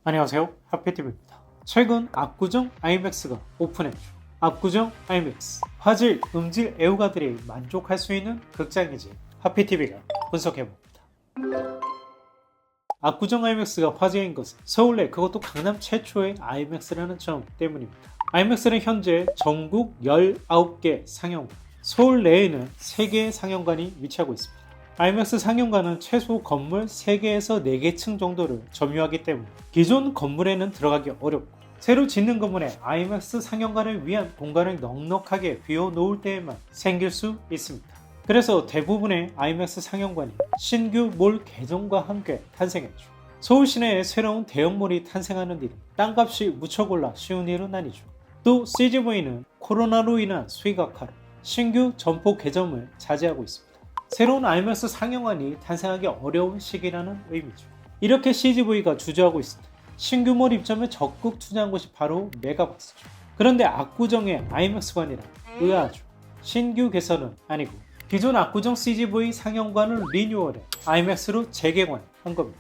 안녕하세요, 하피TV입니다. 최근 압구정 아이맥스가 오픈했죠. 압구정 아이맥스, 화질, 음질 애호가들이 만족할 수 있는 극장이지 하피TV가 분석해봅니다. 압구정 아이맥스가 화제인 것은 서울 내 그것도 강남 최초의 아이맥스라는 점 때문입니다. 아이맥스는 현재 전국 19개 상영관, 서울 내에는 3개의 상영관이 위치하고 있습니다. 아이맥스 상영관은 최소 건물 3개에서 4개 층 정도를 점유하기 때문에 기존 건물에는 들어가기 어렵고, 새로 짓는 건물에 아이맥스 상영관을 위한 공간을 넉넉하게 비워놓을 때에만 생길 수 있습니다. 그래서 대부분의 아이맥스 상영관이 신규 몰 개점과 함께 탄생했죠. 서울 시내에 새로운 대형몰이 탄생하는 일이 땅값이 무척 올라 쉬운 일은 아니죠. 또 CGV는 코로나로 인한 수익 악화로 신규 점포 개점을 자제하고 있습니다. 새로운 아이맥스 상영관이 탄생하기 어려운 시기라는 의미죠. 이렇게 CGV가 주저하고 있을 때 신규 몰 입점에 적극 투자한 곳이 바로 메가박스죠. 그런데 압구정의 아이맥스관이란 의아하죠. 신규 개선은 아니고 기존 압구정 CGV 상영관을 리뉴얼해 아이맥스로 재개관한 겁니다.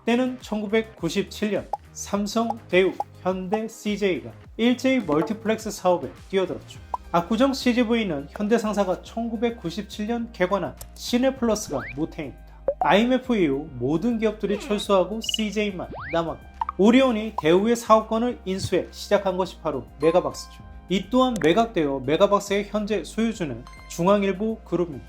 때는 1997년 삼성, 대우, 현대, CJ가 일제히 멀티플렉스 사업에 뛰어들었죠. 압구정 CGV는 현대상사가 1997년 개관한 시네플러스가 모태입니다. IMF 이후 모든 기업들이 철수하고 CJ만 남았고, 오리온이 대우의 사업권을 인수해 시작한 것이 바로 메가박스죠. 이 또한 매각되어 메가박스의 현재 소유주는 중앙일보 그룹입니다.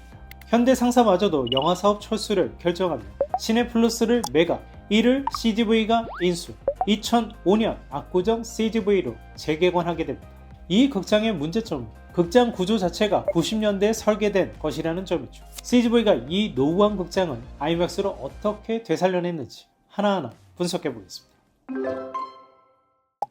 현대상사마저도 영화사업 철수를 결정하며 시네플러스를 매각, 이를 CGV가 인수, 2005년 압구정 CGV로 재개관하게 됩니다. 이 극장의 문제점은 극장 구조 자체가 90년대에 설계된 것이라는 점이죠. CGV가 이 노후한 극장을 아이맥스로 어떻게 되살려냈는지 하나하나 분석해 보겠습니다.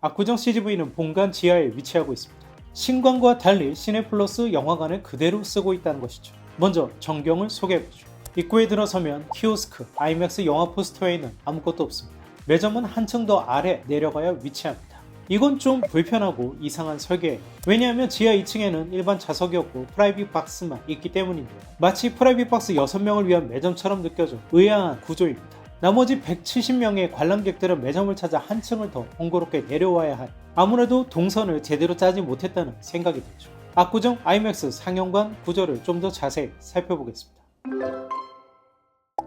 압구정 CGV는 본관 지하에 위치하고 있습니다. 신관과 달리 시네플러스 영화관을 그대로 쓰고 있다는 것이죠. 먼저 전경을 소개해보죠. 입구에 들어서면 키오스크, 아이맥스 영화 포스터에는 아무것도 없습니다. 매점은 한층 더 아래 내려가야 위치합니다. 이건 좀 불편하고 이상한 설계예요. 왜냐하면 지하 2층에는 일반 좌석이 없고 프라이빗 박스만 있기 때문인데요. 마치 프라이빗 박스 6명을 위한 매점처럼 느껴져 의아한 구조입니다. 나머지 170명의 관람객들은 매점을 찾아 한층을 더 번거롭게 내려와야 할, 아무래도 동선을 제대로 짜지 못했다는 생각이 들죠. 압구정 아이맥스 상영관 구조를 좀 더 자세히 살펴보겠습니다.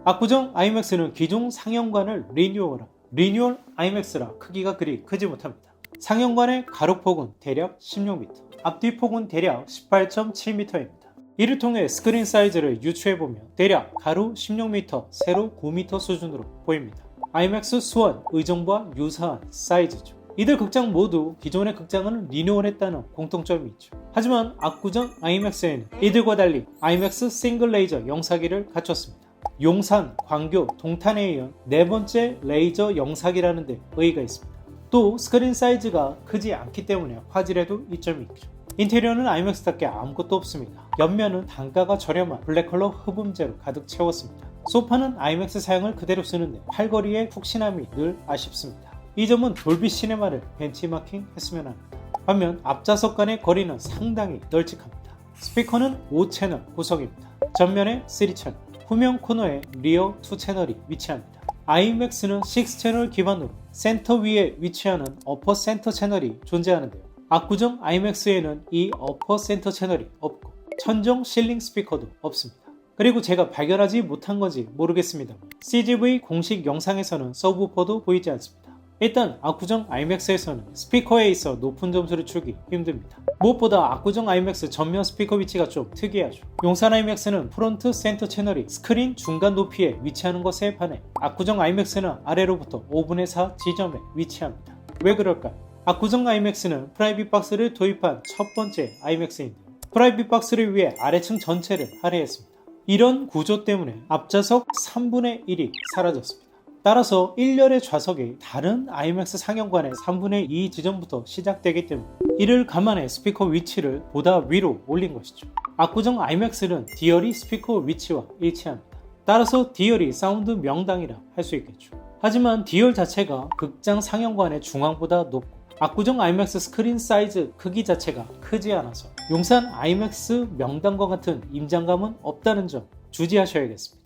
압구정 아이맥스는 기존 상영관을 리뉴얼 아이맥스라 크기가 그리 크지 못합니다. 상영관의 가로폭은 대략 16m, 앞뒤폭은 대략 18.7m입니다. 이를 통해 스크린 사이즈를 유추해보면 대략 가로 16m, 세로 9m 수준으로 보입니다. 아이맥스 수원, 의정부와 유사한 사이즈죠. 이들 극장 모두 기존의 극장을 리뉴얼했다는 공통점이 있죠. 하지만 압구정 아이맥스에는 이들과 달리 아이맥스 싱글 레이저 영사기를 갖췄습니다. 용산, 광교, 동탄에 이은 4번째 레이저 영사기라는 데 의의가 있습니다. 또 스크린 사이즈가 크지 않기 때문에 화질에도 이점이 있죠. 인테리어는 아이맥스답게 아무것도 없습니다. 옆면은 단가가 저렴한 블랙컬러 흡음재로 가득 채웠습니다. 소파는 아이맥스 사양을 그대로 쓰는데 팔걸이의 푹신함이 늘 아쉽습니다. 이 점은 돌비 시네마를 벤치마킹 했으면 합니다. 반면 앞좌석 간의 거리는 상당히 널찍합니다. 스피커는 5채널 구성입니다. 전면에 3채널, 후면 코너에 리어 2채널이 위치합니다. 아이맥스는 6채널 기반으로 센터 위에 위치하는 어퍼 센터 채널이 존재하는데요. 압구정 아이맥스에는 이 어퍼 센터 채널이 없고 천정 실링 스피커도 없습니다. 그리고 제가 발견하지 못한 건지 모르겠습니다만 CGV 공식 영상에서는 서브우퍼도 보이지 않습니다. 일단 압구정 아이맥스에서는 스피커에 있어 높은 점수를 주기 힘듭니다. 무엇보다 압구정 아이맥스 전면 스피커 위치가 좀 특이하죠. 용산 아이맥스는 프론트 센터 채널이 스크린 중간 높이에 위치하는 것에 반해 압구정 아이맥스는 아래로부터 5분의 4 지점에 위치합니다. 왜 그럴까요? 압구정 아이맥스는 프라이빗 박스를 도입한 첫 번째 아이맥스인데 프라이빗 박스를 위해 아래층 전체를 할애했습니다. 이런 구조 때문에 앞좌석 3분의 1이 사라졌습니다. 따라서 1열의 좌석이 다른 아이맥스 상영관의 3분의 2 지점부터 시작되기 때문에 이를 감안해 스피커 위치를 보다 위로 올린 것이죠. 압구정 아이맥스는 디얼이 스피커 위치와 일치합니다. 따라서 디얼이 사운드 명당이라 할 수 있겠죠. 하지만 디얼 자체가 극장 상영관의 중앙보다 높고 압구정 아이맥스 스크린 사이즈 크기 자체가 크지 않아서 용산 아이맥스 명당과 같은 임장감은 없다는 점 주지하셔야겠습니다.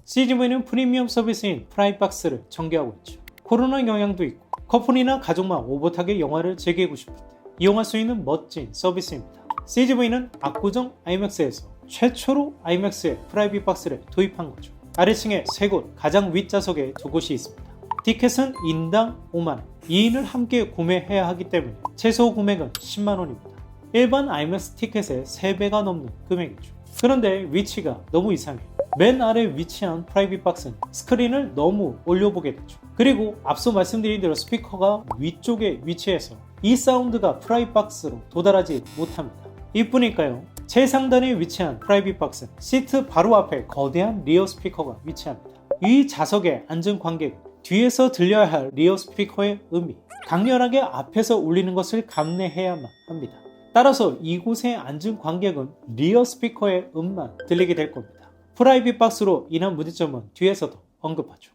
CGV는 프리미엄 서비스인 프라이박스를 전개하고 있죠. 코로나 영향도 있고 커플이나 가족만 오붓하게 영화를 즐기고 싶을 때 이용할 수 있는 멋진 서비스입니다. CGV는 압구정 아이맥스에서 최초로 아이맥스에 프라이빗 박스를 도입한 거죠. 아래층에 3곳, 가장 윗좌석에 2곳이 있습니다. 티켓은 인당 5만원, 2인을 함께 구매해야 하기 때문에 최소 금액은 10만원입니다. 일반 아이맥스 티켓의 3배가 넘는 금액이죠. 그런데 위치가 너무 이상해요. 맨 아래 위치한 프라이빗 박스는 스크린을 너무 올려보게 되죠. 그리고 앞서 말씀드린 대로 스피커가 위쪽에 위치해서 이 사운드가 프라이빗 박스로 도달하지 못합니다. 이뿐일까요? 최상단에 위치한 프라이빗 박스는 시트 바로 앞에 거대한 리어 스피커가 위치합니다. 이 좌석에 앉은 관객은 뒤에서 들려야 할 리어 스피커의 음이 강렬하게 앞에서 울리는 것을 감내해야만 합니다. 따라서 이곳에 앉은 관객은 리어 스피커의 음만 들리게 될 겁니다. 프라이빗 박스로 인한 문제점은 뒤에서도 언급하죠.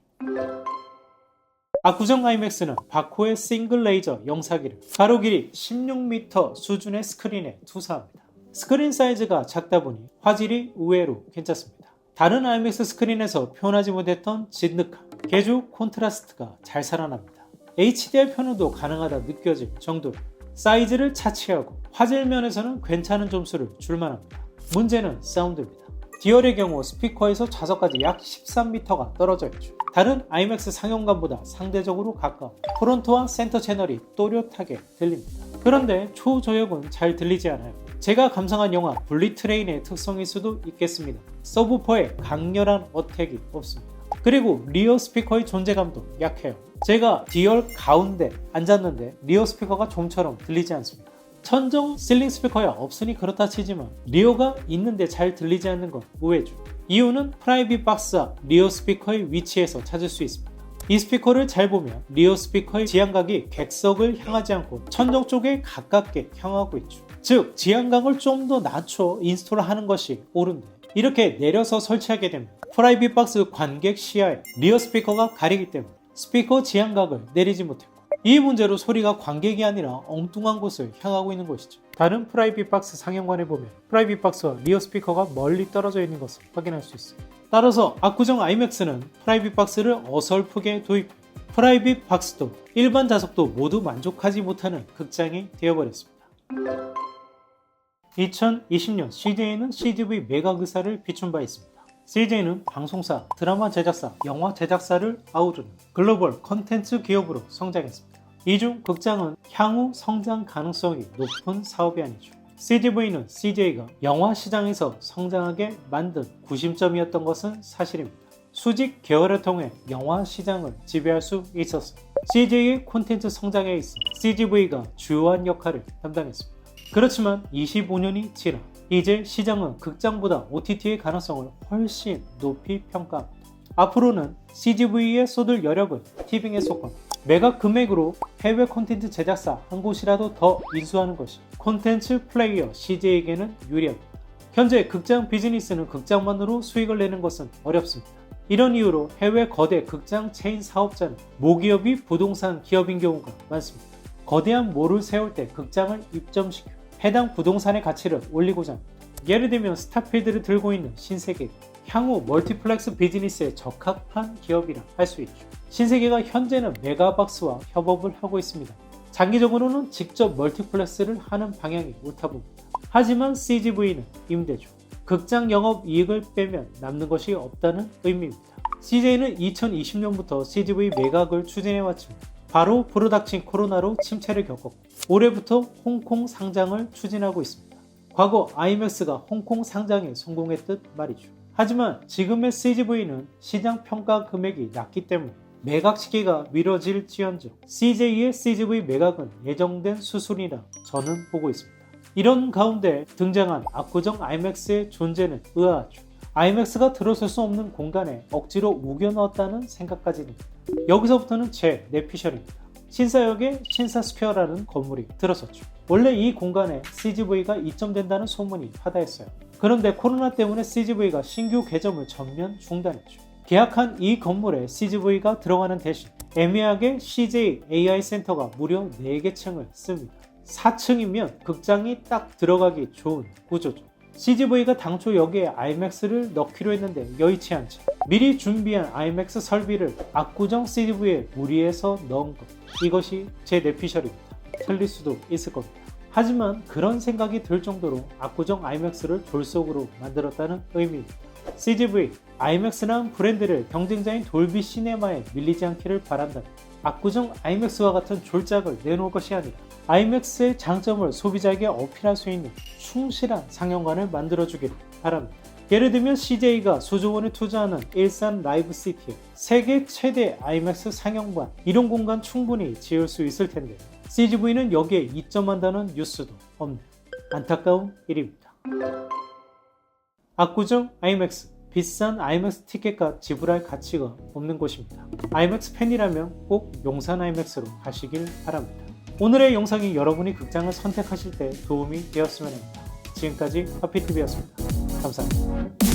압구정 아이맥스는 바코의 싱글 레이저 영사기를 가로 길이 16m 수준의 스크린에 투사합니다. 스크린 사이즈가 작다 보니 화질이 의외로 괜찮습니다. 다른 아이맥스 스크린에서 표현하지 못했던 진득함, 개조 콘트라스트가 잘 살아납니다. HDR 편집도 가능하다 느껴질 정도로 사이즈를 차치하고 화질 면에서는 괜찮은 점수를 줄만합니다. 문제는 사운드입니다. 디얼의 경우 스피커에서 좌석까지 약 13m가 떨어져 있죠. 다른 아이맥스 상용관보다 상대적으로 가까워 프론트와 센터 채널이 또렷하게 들립니다. 그런데 초저역은 잘 들리지 않아요. 제가 감상한 영화 블리트레인의 특성일 수도 있겠습니다. 서브퍼에 강렬한 어택이 없습니다. 그리고 리어 스피커의 존재감도 약해요. 제가 디얼 가운데 앉았는데 리어 스피커가 좀처럼 들리지 않습니다. 천정 실링 스피커야 없으니 그렇다 치지만 리어가 있는데 잘 들리지 않는 건 의외죠. 이유는 프라이빗 박스 앞 리어 스피커의 위치에서 찾을 수 있습니다. 이 스피커를 잘 보면 리어 스피커의 지향각이 객석을 향하지 않고 천정 쪽에 가깝게 향하고 있죠. 즉 지향각을 좀 더 낮춰 인스톨하는 것이 옳은데 이렇게 내려서 설치하게 되면 프라이빗 박스 관객 시야에 리어 스피커가 가리기 때문에 스피커 지향각을 내리지 못했고 이 문제로 소리가 관객이 아니라 엉뚱한 곳을 향하고 있는 것이죠. 다른 프라이빗 박스 상영관에 보면 프라이빗 박스와 리어 스피커가 멀리 떨어져 있는 것을 확인할 수 있어요. 따라서 압구정 아이맥스는 프라이빗 박스를 어설프게 도입해 프라이빗 박스도 일반 좌석도 모두 만족하지 못하는 극장이 되어버렸습니다. 2020년 CJ는 CGV 매각 의사를 비춘 바 있습니다. CJ는 방송사, 드라마 제작사, 영화 제작사를 아우르는 글로벌 컨텐츠 기업으로 성장했습니다. 이 중 극장은 향후 성장 가능성이 높은 사업이 아니죠. CGV는 CJ가 영화 시장에서 성장하게 만든 구심점이었던 것은 사실입니다. 수직 계열을 통해 영화 시장을 지배할 수 있었어요. CJ의 콘텐츠 성장에 있어 CGV가 주요한 역할을 담당했습니다. 그렇지만 25년이 지나 이제 시장은 극장보다 OTT의 가능성을 훨씬 높이 평가합니다. 앞으로는 CGV에 쏟을 여력은 티빙에 쏟거나 매각 금액으로 해외 콘텐츠 제작사 한 곳이라도 더 인수하는 것이 콘텐츠 플레이어 CJ에게는 유리합니다. 현재 극장 비즈니스는 극장만으로 수익을 내는 것은 어렵습니다. 이런 이유로 해외 거대 극장 체인 사업자는 모기업이 부동산 기업인 경우가 많습니다. 거대한 몰을 세울 때 극장을 입점시켜 해당 부동산의 가치를 올리고자 합니다. 예를 들면 스타필드를 들고 있는 신세계, 향후 멀티플렉스 비즈니스에 적합한 기업이라 할 수 있죠. 신세계가 현재는 메가박스와 협업을 하고 있습니다. 장기적으로는 직접 멀티플렉스를 하는 방향이 옳다 봅니다. 하지만 CGV는 임대죠. 극장 영업 이익을 빼면 남는 것이 없다는 의미입니다. CJ는 2020년부터 CGV 매각을 추진해왔지만 바로 불어닥친 코로나로 침체를 겪었고 올해부터 홍콩 상장을 추진하고 있습니다. 과거 아이맥스가 홍콩 상장에 성공했듯 말이죠. 하지만 지금의 CGV는 시장 평가 금액이 낮기 때문에 매각 시기가 미뤄질지언정 CJ의 CGV 매각은 예정된 수순이라 저는 보고 있습니다. 이런 가운데 등장한 압구정 아이맥스의 존재는 의아하죠. 아이맥스가 들어설 수 없는 공간에 억지로 우겨 넣었다는 생각까지 듭니다. 여기서부터는 제 내피셜입니다. 신사역에 신사스퀘어라는 건물이 들어섰죠. 원래 이 공간에 CGV가 입점된다는 소문이 파다했어요. 그런데 코로나 때문에 CGV가 신규 개점을 전면 중단했죠. 계약한 이 건물에 CGV가 들어가는 대신 애매하게 CJ AI 센터가 무려 4개 층을 씁니다. 4층이면 극장이 딱 들어가기 좋은 구조죠. CGV가 당초 여기에 IMAX를 넣기로 했는데 여의치 않죠. 미리 준비한 IMAX 설비를 압구정 CGV에 무리해서 넣은 것. 이것이 제 뇌피셜입니다. 틀릴 수도 있을 겁니다. 하지만 그런 생각이 들 정도로 압구정 IMAX를 졸속으로 만들었다는 의미입니다. CGV, IMAX라는 브랜드를 경쟁자인 돌비 시네마에 밀리지 않기를 바란다면 압구정 IMAX와 같은 졸작을 내놓을 것이 아니라 IMAX의 장점을 소비자에게 어필할 수 있는 충실한 상영관을 만들어주기를 바랍니다. 예를 들면 CJ가 수조 원을 투자하는 일산 라이브시티에 세계 최대 IMAX 상영관 이런 공간 충분히 지을 수 있을 텐데 CGV는 여기에 이점한다는 뉴스도 없는 안타까운 일입니다. 압구정 IMAX, 비싼 IMAX 티켓값 지불할 가치가 없는 곳입니다. IMAX 팬이라면 꼭 용산 IMAX로 가시길 바랍니다. 오늘의 영상이 여러분이 극장을 선택하실 때 도움이 되었으면 합니다. 지금까지 하피TV였습니다. 감사합니다.